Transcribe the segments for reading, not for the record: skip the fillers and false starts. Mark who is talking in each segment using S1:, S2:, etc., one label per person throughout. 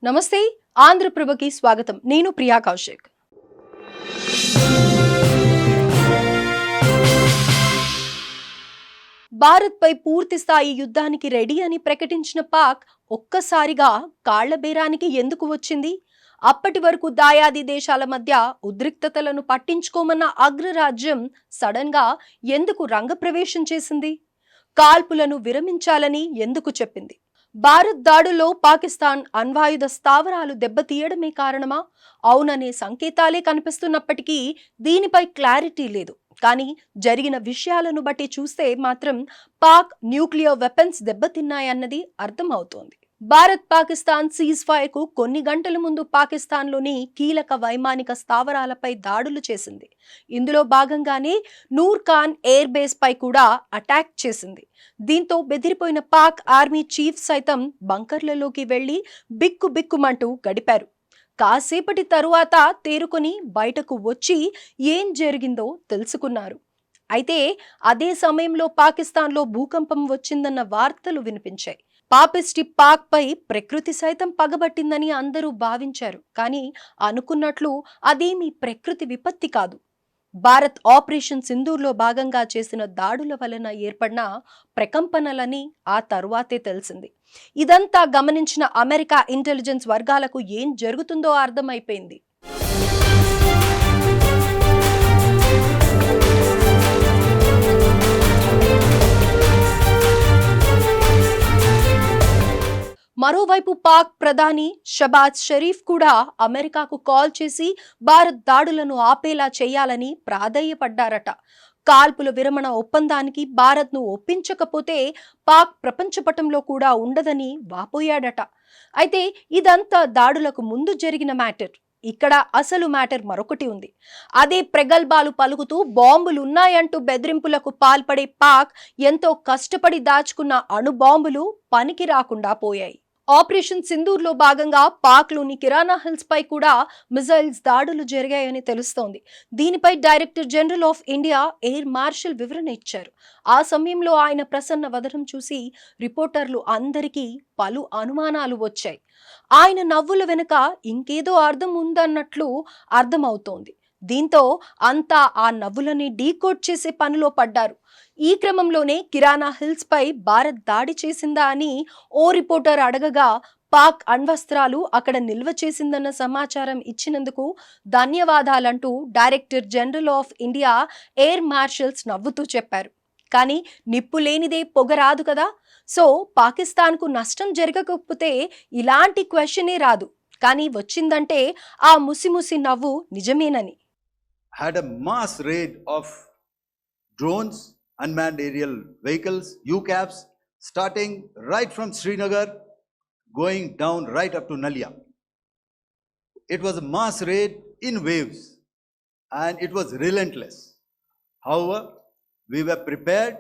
S1: నమస్తే ఆంధ్రప్రభకి స్వాగతం. నేను ప్రియా కౌశిక్. భారత్ పై పూర్తి స్థాయి యుద్ధానికి రెడీ అని ప్రకటించిన పాక్ ఒక్కసారిగా కాళ్ల బేరానికి ఎందుకు వచ్చింది? అప్పటి వరకు దాయాది దేశాల మధ్య ఉద్రిక్తతలను పట్టించుకోమన్న అగ్రరాజ్యం సడన్ గా ఎందుకు రంగప్రవేశం చేసింది? కాల్పులను విరమించాలని ఎందుకు చెప్పింది? భారత్ దాడుల్లో పాకిస్తాన్ అణ్వాయుధ స్థావరాలు దెబ్బతీయడమే కారణమా? అవుననే సంకేతాలే కనిపిస్తున్నప్పటికీ దీనిపై క్లారిటీ లేదు. కానీ జరిగిన విషయాలను బట్టి చూస్తే మాత్రం పాక్ న్యూక్లియర్ వెపన్స్ దెబ్బతిన్నాయన్నది అర్థమవుతోంది. భారత్ పాకిస్తాన్ సీజ్ ఫైర్ కు కొన్ని గంటల ముందు పాకిస్తాన్లోని కీలక వైమానిక స్థావరాలపై దాడులు చేసింది. ఇందులో భాగంగానే నూర్ ఖాన్ ఎయిర్ బేస్ పై కూడా అటాక్ చేసింది. దీంతో బెదిరిపోయిన పాక్ ఆర్మీ చీఫ్ సైతం బంకర్లలోకి వెళ్లి బిక్కుబిక్కుమంటూ గడిపారు. కాసేపటి తరువాత తేరుకొని బయటకు వచ్చి ఏం జరిగిందో తెలుసుకున్నారు. అయితే అదే సమయంలో పాకిస్తాన్లో భూకంపం వచ్చిందన్న వార్తలు వినిపించాయి. పాపిస్టి పాక్ పై ప్రకృతి సైతం పగబట్టిందని అందరూ భావించారు. కానీ అనుకున్నట్లు అదేమీ ప్రకృతి విపత్తి కాదు. భారత్ ఆపరేషన్ సింధూర్లో భాగంగా చేసిన దాడుల వలన ఏర్పడిన ప్రకంపనలని ఆ తరువాతే తెలిసింది. ఇదంతా గమనించిన అమెరికా ఇంటెలిజెన్స్ వర్గాలకు ఏం జరుగుతుందో అర్థమైపోయింది. మరోవైపు పాక్ ప్రధాని షబాజ్ షరీఫ్ కూడా అమెరికాకు కాల్ చేసి భారత్ దాడులను ఆపేలా చేయాలని ప్రాధేయపడ్డారట. కాల్పుల విరమణ ఒప్పందానికి భారత్ను ఒప్పించకపోతే పాక్ ప్రపంచపటంలో కూడా ఉండదని వాపోయాడట. అయితే ఇదంతా దాడులకు ముందు జరిగిన మ్యాటర్. ఇక్కడ అసలు మ్యాటర్ మరొకటి ఉంది. అదే ప్రగల్భాలు పలుకుతూ బాంబులున్నాయంటూ బెదిరింపులకు పాల్పడే పాక్ ఎంతో కష్టపడి దాచుకున్న అణు బాంబులు పనికి రాకుండా పోయాయి. ఆపరేషన్ సింధూర్లో భాగంగా పాక్లోని కిరాణా హిల్స్ పై కూడా మిసైల్స్ దాడులు జరిగాయని తెలుస్తోంది. దీనిపై director general of India air marshal వివరణ ఇచ్చారు. ఆ సమయంలో ఆయన ప్రసన్న వదనం చూసి రిపోర్టర్లు అందరికీ పలు అనుమానాలు వచ్చాయి. ఆయన నవ్వుల వెనుక ఇంకేదో అర్థం ఉందన్నట్లు అర్థమవుతోంది. దీంతో అంతా ఆ నవ్వులని డీకోడ్ చేసే పనిలో పడ్డారు. ఈ క్రమంలోనే కిరాణా హిల్స్ పై భారత్ దాడి చేసిందా అని ఓ రిపోర్టర్ అడగగా పాక్ అణ్వస్త్రాలు అక్కడ నిల్వ చేసిందన్న సమాచారం ఇచ్చినందుకు ధన్యవాదాలంటూ director general of India air marshals నవ్వుతూ చెప్పారు. కానీ నిప్పు లేనిదే పొగ రాదు కదా. సో పాకిస్తాన్కు నష్టం జరగకపోతే ఇలాంటి క్వశ్చనే రాదు. కానీ వచ్చిందంటే ఆ ముసిముసి నవ్వు నిజమేనని.
S2: Had a mass raid of drones, unmanned aerial vehicles, UCAVs, starting right from Srinagar, going down right up to Nalia. It was a mass raid in waves and it was relentless. However, we were prepared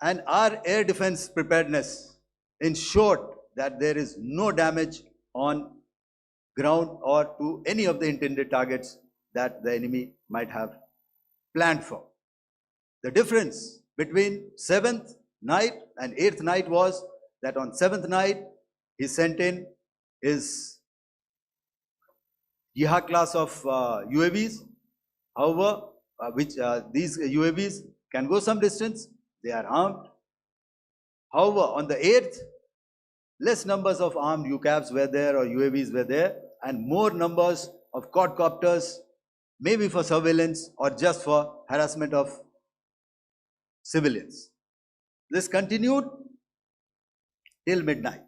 S2: and our air defense preparedness ensured that there is no damage on ground or to any of the intended targets that the enemy might have planned for. The difference between 7th night and 8th night was that on 7th night he sent in his Yiha class of UAVs. However, these UAVs can go some distance, they are armed. However, on the 8th, less numbers of armed UCAVs were there or UAVs were there, and more numbers of quadcopters, maybe for surveillance or just for harassment of civilians. This continued till midnight.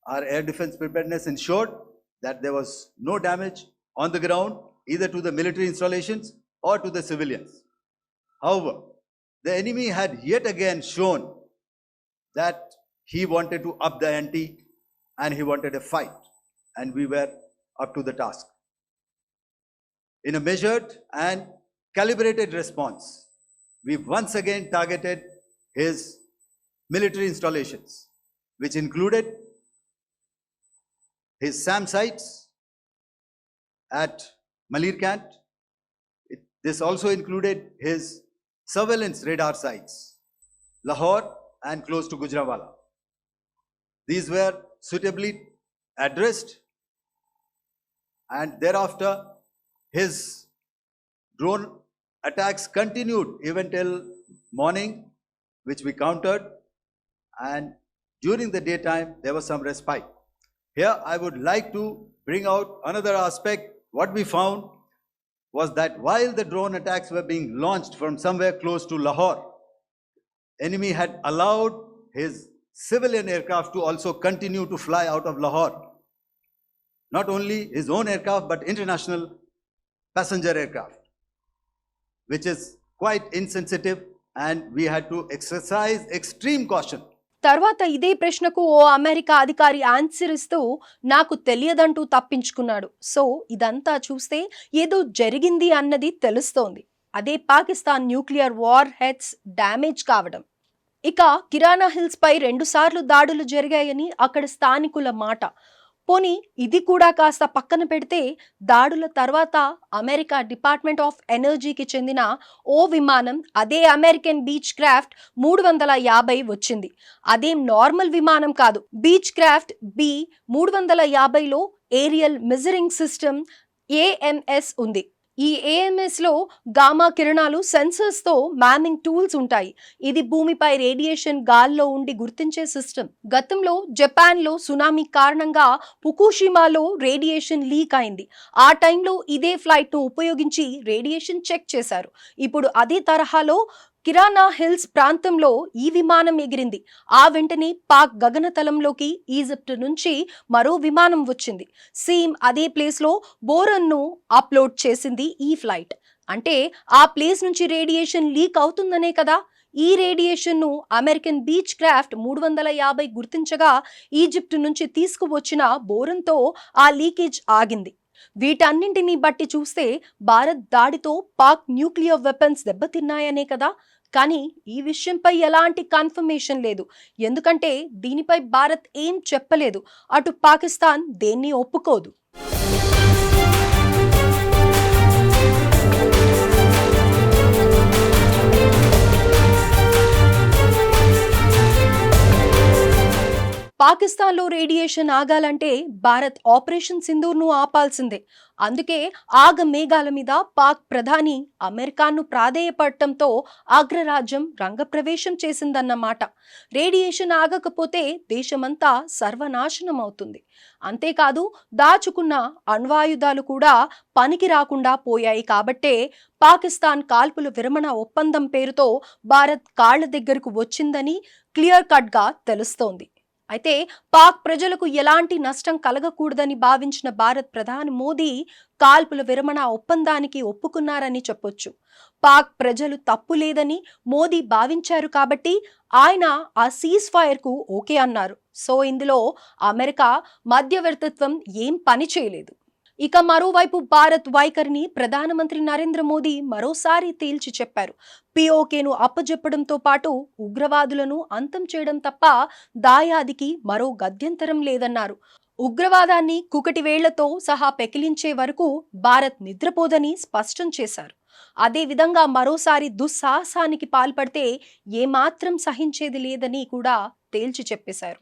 S2: Our air defense preparedness ensured that there was no damage on the ground, either to the military installations or to the civilians. However, the enemy had yet again shown that he wanted to up the ante and he wanted a fight, and we were up to the task. In a measured and calibrated response, we once again targeted his military installations, which included his SAM sites at Malirkant. This also included his surveillance radar sites, Lahore and close to Gujranwala. These were suitably addressed, and thereafter his drone attacks continued even till morning, which we countered, and during the daytime there was some respite. Here I would like to bring out another aspect. What we found was that while the drone attacks were being launched from somewhere close to Lahore, enemy had allowed his civilian aircraft to also continue to fly out of Lahore. Not only his own aircraft, but international passenger aircraft, which is quite insensitive, and we had to exercise extreme caution.
S1: తర్వాత ఇదే ప్రశ్నకు ఓ America అధికారి answer ఇస్తూ నాకు తెలియదంటూ తప్పించుకున్నాడు. So ఇదంతా చూస్తే ఏదో జరిగింది అన్నది తెలుస్తోంది. అదే Pakistan nuclear war heads damage కావడం. ఇక కిరాణా హిల్స్ పై 2 సార్లు దాడులు జరిగాయని అక్కడ స్థానికుల మాట. పోనీ ఇది కూడా కాస్త పక్కన పెడితే దాడుల తర్వాత అమెరికా డిపార్ట్మెంట్ ఆఫ్ ఎనర్జీకి చెందిన ఓ విమానం, అదే అమెరికన్ బీచ్ క్రాఫ్ట్ 350 వచ్చింది. అదేం నార్మల్ విమానం కాదు. బీచ్ క్రాఫ్ట్ బి 350లో ఏరియల్ మెజరింగ్ సిస్టమ్ AMS ఉంది. ఈ AMS లో గామా కిరణాలు సెన్సర్స్ తో మ్యామింగ్ టూల్స్ ఉంటాయి. ఇది భూమిపై రేడియేషన్ గాల్లో ఉండి గుర్తించే సిస్టమ్. గతంలో జపాన్ లో సునామీ కారణంగా ఫుకుషిమాలో రేడియేషన్ లీక్ అయింది. ఆ టైంలో ఇదే ఫ్లైట్ ను ఉపయోగించి రేడియేషన్ చెక్ చేశారు. ఇప్పుడు అదే తరహాలో కిరాణా హిల్స్ ప్రాంతంలో ఈ విమానం ఎగిరింది. ఆ వెంటనే పాక్ గగనతలంలోకి ఈజిప్ట్ నుంచి మరో విమానం వచ్చింది. సేమ్ అదే ప్లేస్ లో బోరన్ ను అప్లోడ్ చేసింది ఈ ఫ్లైట్. అంటే ఆ ప్లేస్ నుంచి రేడియేషన్ లీక్ అవుతుందనే కదా. ఈ రేడియేషన్ ను అమెరికన్ బీచ్ క్రాఫ్ట్ 350 గుర్తించగా ఈజిప్ట్ నుంచి తీసుకువచ్చిన బోరన్తో ఆ లీకేజ్ ఆగింది. వీటన్నింటినీ బట్టి చూస్తే భారత్ దాడితో పాక్ న్యూక్లియర్ వెపన్స్ దెబ్బతిన్నాయనే కదా. కానీ ఈ విషయంపై ఎలాంటి కన్ఫర్మేషన్ లేదు. ఎందుకంటే దీనిపై భారత్ ఏం చెప్పలేదు. అటు పాకిస్తాన్ దేన్ని ఒప్పుకోదు. పాకిస్తాన్లో రేడియేషన్ ఆగాలంటే భారత్ ఆపరేషన్ సింధూర్ను ఆపాల్సిందే. అందుకే ఆగ మేఘాల మీద పాక్ ప్రధాని అమెరికాను ప్రాధేయపడటంతో అగ్రరాజ్యం రంగప్రవేశం చేసిందన్నమాట. రేడియేషన్ ఆగకపోతే దేశమంతా సర్వనాశనం అవుతుంది. అంతేకాదు దాచుకున్న అణ్వాయుధాలు కూడా పనికి రాకుండా పోయాయి. కాబట్టే పాకిస్తాన్ కాల్పుల విరమణ ఒప్పందం పేరుతో భారత్ కాళ్ల దగ్గరకు వచ్చిందని క్లియర్ కట్ గా తెలుస్తోంది. అయితే పాక్ ప్రజలకు ఎలాంటి నష్టం కలగకూడదని భావించిన భారత్ ప్రధాని మోదీ కాల్పుల విరమణ ఒప్పందానికి ఒప్పుకున్నారని చెప్పొచ్చు. పాక్ ప్రజలు తప్పు లేదని మోదీ భావించారు కాబట్టి ఆయన ఆ సీజ్ ఫైర్ కు ఓకే అన్నారు. సో ఇందులో అమెరికా మధ్యవర్తిత్వం ఏం పని చేయలేదు. ఇక మరోవైపు భారత్ వైఖరిని ప్రధానమంత్రి నరేంద్ర మోదీ మరోసారి తేల్చి చెప్పారు. పిఓకేను అప్పజెప్పడంతో పాటు ఉగ్రవాదులను అంతం చేయడం తప్ప దాయాదికి మరో గత్యంతరం లేదన్నారు. ఉగ్రవాదాన్ని కుకటి వేళ్లతో సహా పెకిలించే వరకు భారత్ నిద్రపోదని స్పష్టం చేశారు. అదే విధంగా మరోసారి దుస్సాహసానికి పాల్పడితే ఏమాత్రం సహించేది లేదని కూడా తేల్చి చెప్పేశారు.